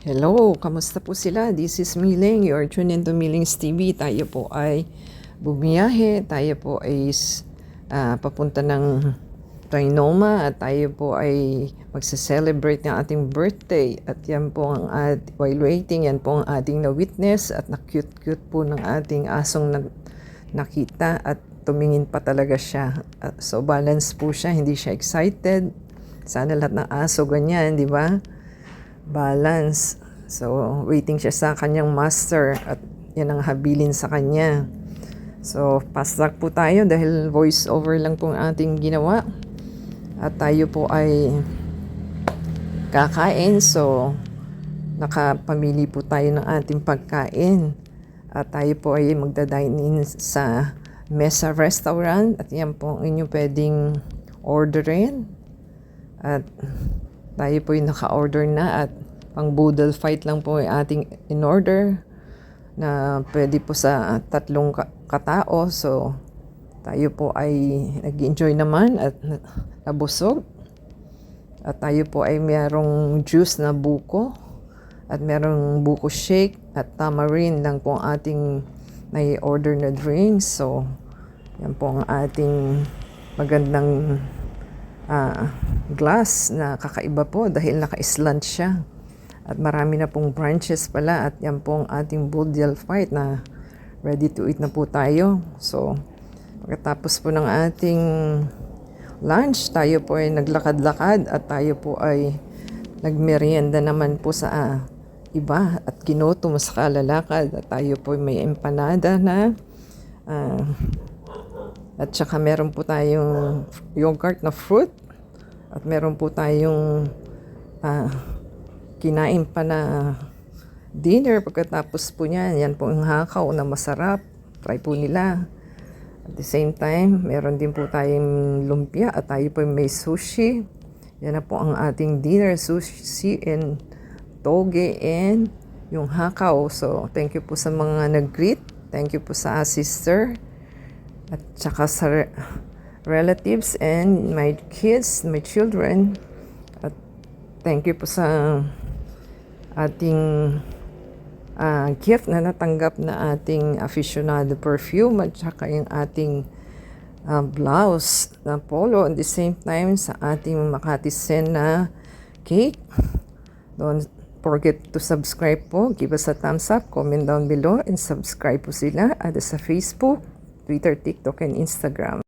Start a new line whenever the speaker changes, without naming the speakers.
Hello, kamusta po sila? This is Miling, you're tuned into Miling's TV. Tayo po ay bumiyahe, tayo po ay papunta ng Trinoma at tayo po ay magse-celebrate ng ating birthday. At yan po ang while waiting, yan po ang ating na-witness at na-cute-cute po ng ating asong nakita at tumingin pa talaga siya. So balance po siya, hindi siya excited. Sana lahat ng aso ganyan, di ba? Balance. So, waiting siya sa kanyang master at yan ang habilin sa kanya. So, fast track po tayo dahil voice over lang pong ating ginawa. At tayo po ay kakain. So, nakapamili po tayo ng ating pagkain. At tayo po ay magda-dine in sa Mesa Restaurant. At yan po ang inyong pwedeng orderin. At tayo po yung naka-order na at pang boodle fight lang po yung ating in-order na pwede po sa 3 katao. So, tayo po ay nag-enjoy naman at nabusog. At tayo po ay mayroong juice na buko at mayroong buko shake at tamarind lang po ang ating nai-order na drinks. So, yan po ang ating magandang glass na kakaiba po dahil naka-slant siya at marami na pong branches pala at yan po ang ating boodle fight na ready to eat na po tayo. So pagkatapos po ng ating lunch, tayo po ay naglakad-lakad at tayo po ay nagmerienda naman po sa iba at kinoto mas kalalakad at tayo po ay may empanada na at saka meron po tayong yogurt na fruit at meron po tayong kinain pa na dinner pagkatapos po niyan. Yan po ang hakaw na masarap. Try po nila. At the same time, meron din po tayong lumpia at tayo po may sushi. Yan na po ang ating dinner. Sushi and toge and yung hakaw. So, thank you po sa mga nag-greet. Thank you po sa sister. At saka sa relatives and my kids, my children. At thank you po sa ating gift na natanggap na ating aficionado perfume at saka yung ating blouse na polo. At the same time sa ating Makati Sen na cake. Don't forget to subscribe po. Give us a thumbs up, comment down below and subscribe po sila at sa Facebook, Twitter, TikTok, and Instagram.